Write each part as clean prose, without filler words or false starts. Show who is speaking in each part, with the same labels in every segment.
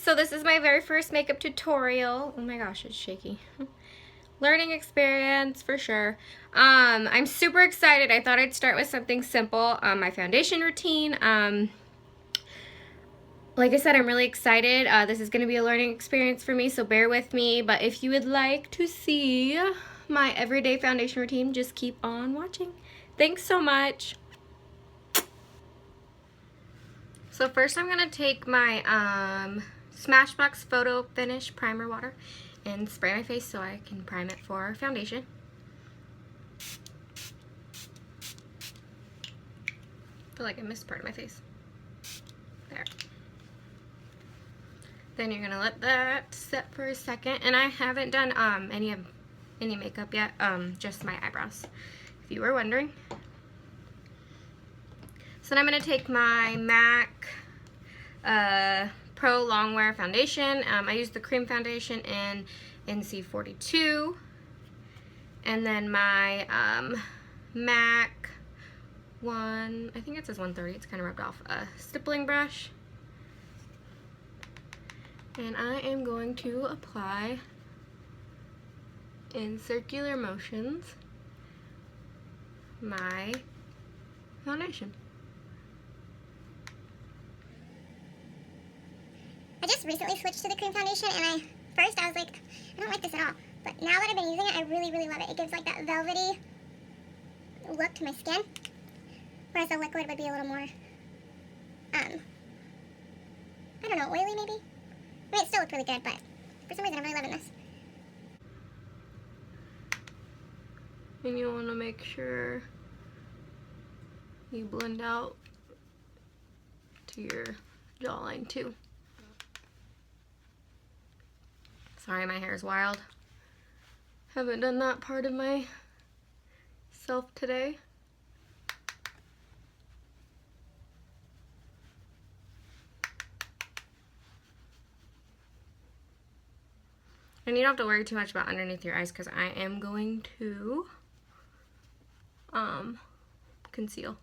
Speaker 1: so this is my very first makeup tutorial. Oh my gosh, it's shaky. Learning experience for sure. I'm super excited. I thought I'd start with something simple. My foundation routine. Like I said, I'm really excited. This is going to be a learning experience for me, so bear with me. But if you would like to see my everyday foundation routine, just keep on watching. Thanks so much. So first I'm going to take my Smashbox Photo Finish Primer Water and spray my face so I can prime it for foundation. I feel like I missed part of my face. There. Then you're going to let that set for a second. And I haven't done any makeup yet, just my eyebrows, if you were wondering. So then I'm going to take my MAC Pro Longwear foundation. I use the cream foundation in NC42. And then my MAC one, I think it says 130, it's kind of rubbed off, stippling brush. And I am going to apply in circular motions my foundation.
Speaker 2: I just recently switched to the cream foundation, and first I was like, I don't like this at all. But now that I've been using it, I really, really love it. It gives like that velvety look to my skin, whereas the liquid would be a little more, I don't know, oily maybe? I mean, it still looked really good, but for some reason I'm really loving this.
Speaker 1: And you want to make sure you blend out to your jawline too. Sorry, my hair is wild. Haven't done that part of myself today. And you don't have to worry too much about underneath your eyes because I am going to conceal.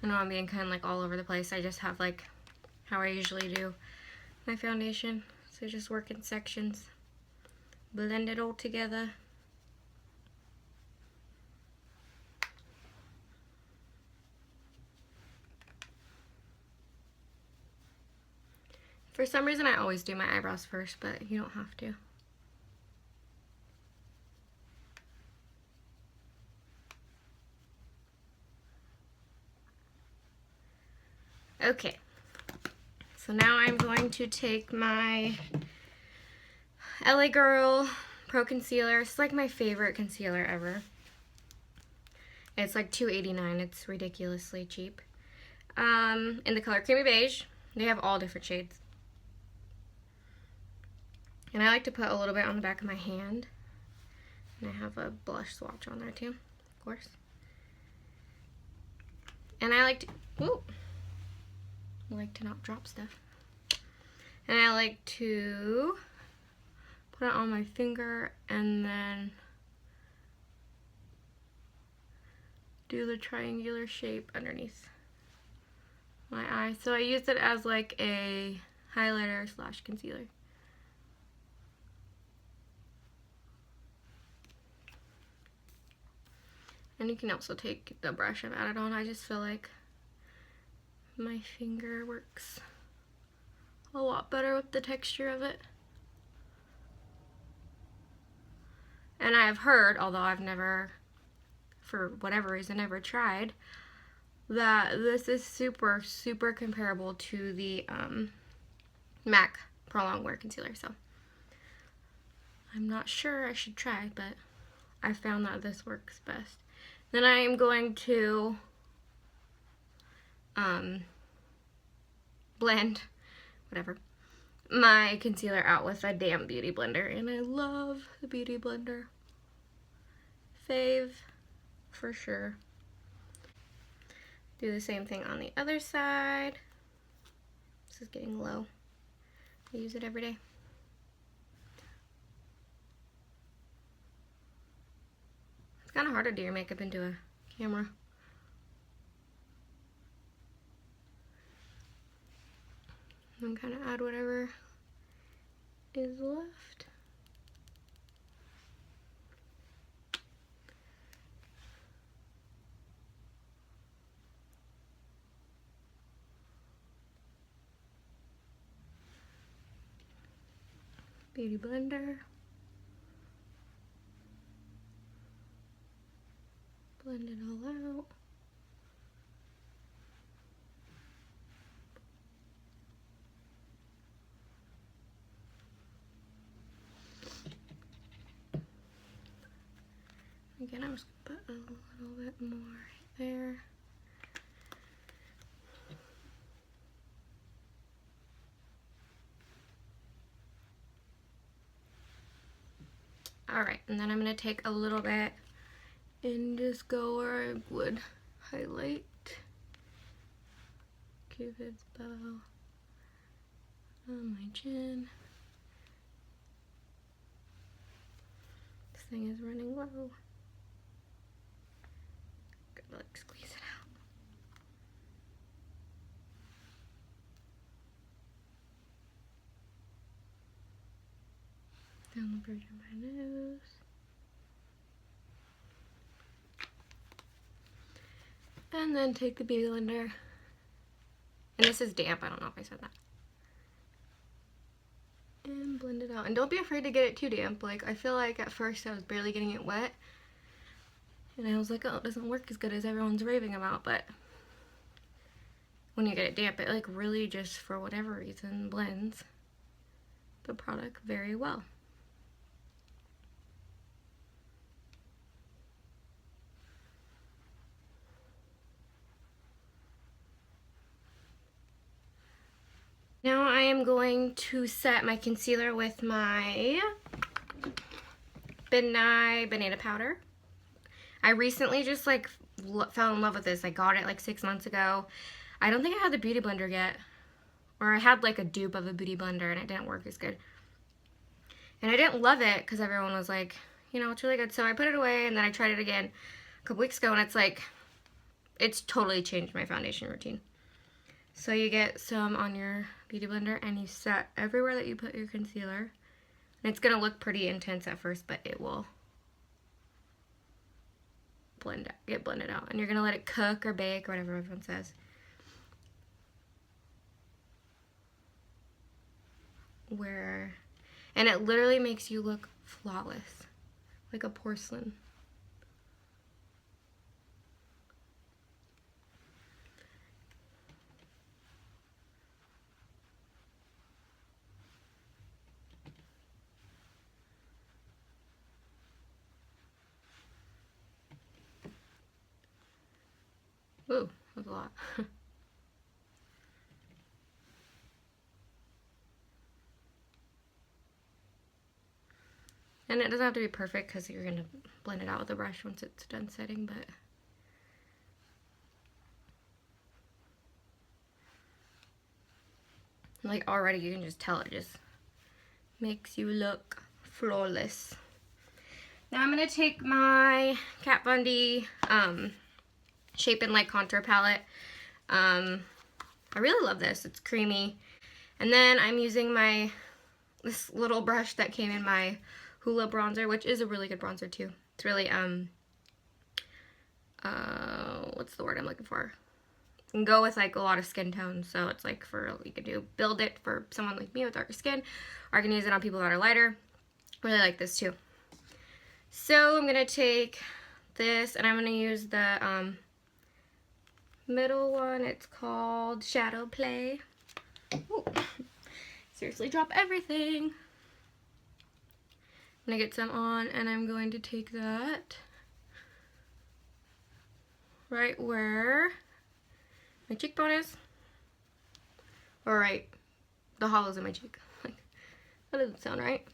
Speaker 1: I know I'm being kind of like all over the place. I just have like how I usually do my foundation. So just work in sections, blend it all together. For some reason I always do my eyebrows first, but you don't have to. Okay, so now I'm going to take my LA Girl Pro Concealer. It's like my favorite concealer ever. It's like $2.89. It's ridiculously cheap. In the color Creamy Beige. They have all different shades. And I like to put a little bit on the back of my hand. And I have a blush swatch on there too, of course. And I like to not drop stuff. And I like to put it on my finger and then do the triangular shape underneath my eye. So I use it as like a highlighter / concealer. And you can also take the brush I've added on. I just feel like my finger works a lot better with the texture of it. And I have heard, although I've never, for whatever reason, ever tried, that this is super, super comparable to the MAC Pro Longwear Concealer. So I'm not sure, I should try, but I found that this works best. Then I am going to blend, whatever, my concealer out with a damn beauty blender. And I love the beauty blender. Fave, for sure. Do the same thing on the other side. This is getting low. I use it every day. kind of hard to do your makeup into a camera. And kind of add whatever is left. Beauty blender. Blend it all out. Again, I'm just gonna put a little bit more right there. Alright, and then I'm going to take a little bit and just go where I would highlight Cupid's bow on my chin. This thing is running low. Gotta like squeeze it out. Down the bridge of my nose. And then take the beauty blender. And this is damp, I don't know if I said that. And blend it out. And don't be afraid to get it too damp. Like, I feel like at first I was barely getting it wet. And I was like, oh, it doesn't work as good as everyone's raving about. But when you get it damp, it like really just, for whatever reason, blends the product very well. Now I am going to set my concealer with my Nye Banana Powder. I recently just like fell in love with this. I got it like 6 months ago. I don't think I had the beauty blender yet. Or I had like a dupe of a beauty blender and it didn't work as good. And I didn't love it because everyone was like, you know, it's really good. So I put it away and then I tried it again a couple weeks ago and it's like, it's totally changed my foundation routine. So you get some on your beauty blender and you set everywhere that you put your concealer. And it's going to look pretty intense at first, but it will get blended out. And you're going to let it cook or bake or whatever everyone says. And it literally makes you look flawless, like a porcelain. Ooh, that was a lot. And it doesn't have to be perfect because you're going to blend it out with a brush once it's done setting, but like already you can just tell it just makes you look flawless. Now I'm going to take my Kat Von D Shape and Light Contour Palette. I really love this. It's creamy. And then I'm using this little brush that came in my Hoola bronzer, which is a really good bronzer too. It's really, what's the word I'm looking for? You can go with like a lot of skin tones, so it's like you can build it for someone like me with darker skin, or I can use it on people that are lighter. Really like this too. So I'm gonna take this and I'm gonna use the middle one. It's called Shawdowplay. Ooh. Seriously, drop everything. I'm gonna get some on and I'm going to take that right where my cheekbone is, or right, the hollows in my cheek. Like, that doesn't sound right.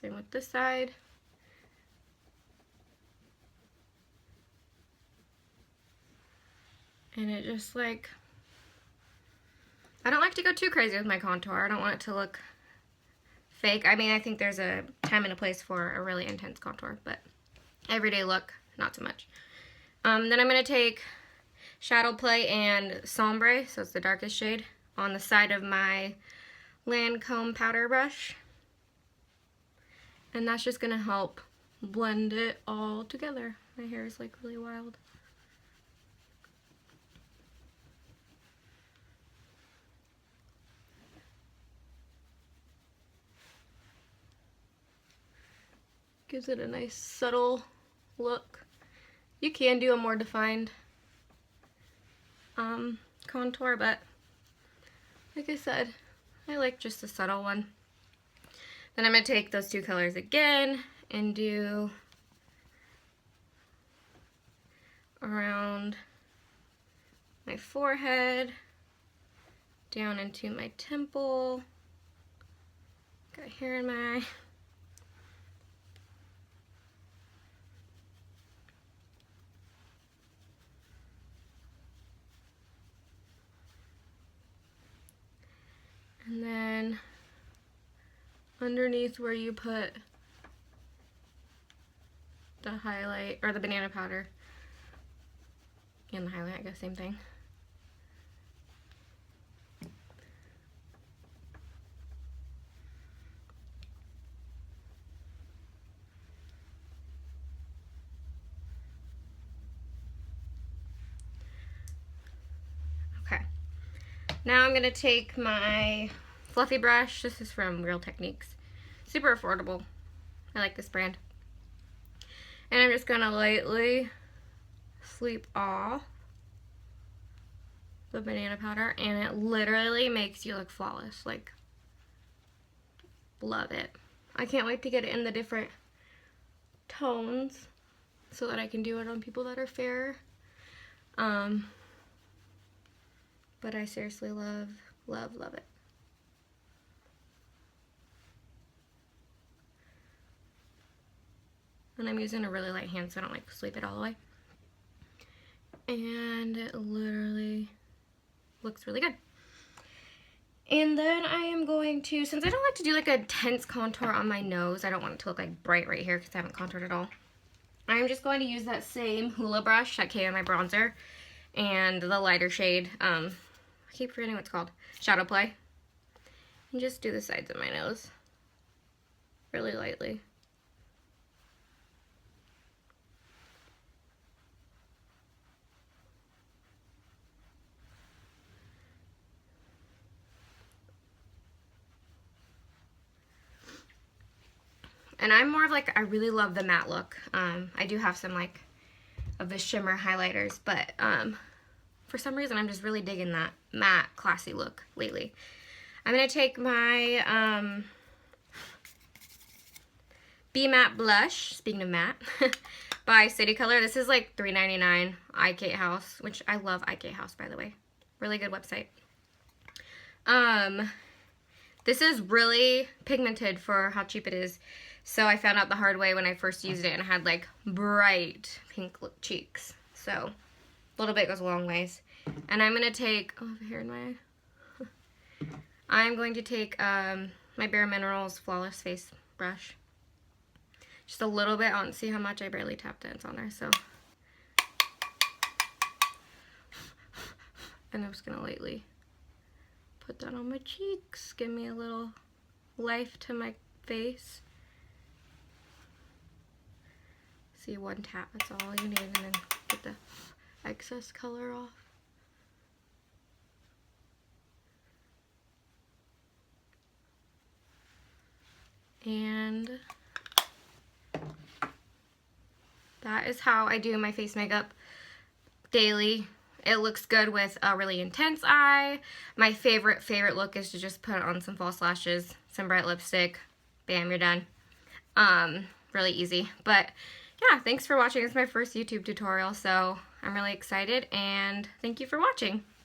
Speaker 1: Same with this side. And it just like, I don't like to go too crazy with my contour. I don't want it to look fake. I mean, I think there's a time and a place for a really intense contour, but Everyday look, not so much. Then I'm going to take Shawdowplay and Sombre, so it's the darkest shade, on the side of my Lancome powder brush. And that's just going to help blend it all together. My hair is like really wild. Gives it a nice subtle look. You can do a more defined contour, but like I said, I like just a subtle one. Then I'm going to take those two colors again and do around my forehead, down into my temple, got hair in my eye. And then underneath where you put the highlight, or the banana powder, and the highlight, I guess same thing. Okay. Now I'm going to take my fluffy brush. This is from Real Techniques. Super affordable. I like this brand. And I'm just going to lightly sweep off the banana powder, and it literally makes you look flawless. Like, love it. I can't wait to get it in the different tones so that I can do it on people that are fair. But I seriously love, love, love it. And I'm using a really light hand so I don't like sweep it all the way. And it literally looks really good. And then I am going to, since I don't like to do like a intense contour on my nose, I don't want it to look like bright right here because I haven't contoured at all. I'm just going to use that same Hoola brush that came in my bronzer and the lighter shade, I keep forgetting what it's called, Shawdowplay. And just do the sides of my nose really lightly. And I'm more of like, I really love the matte look. I do have some like of the shimmer highlighters, but for some reason I'm just really digging that matte classy look lately. I'm going to take my Be Matte blush, speaking of matte, by City Color. This is like $3.99, IK House, which I love IK House, by the way. Really good website. This is really pigmented for how cheap it is. So I found out the hard way when I first used it and had like bright pink cheeks. So a little bit goes a long ways. And I'm going to take, oh, I have hair in my eye. I'm going to take my Bare Minerals Flawless Face brush. Just a little bit. I don't see how much. I barely tapped it. It's on there. So, and I'm just going to lightly put that on my cheeks. Give me a little life to my face. See, one tap, that's all you need, and then get the excess color off. And that is how I do my face makeup daily. It looks good with a really intense eye. My favorite look is to just put on some false lashes, some bright lipstick, bam, you're done. Really easy. But yeah, thanks for watching. It's my first YouTube tutorial, so I'm really excited, and thank you for watching.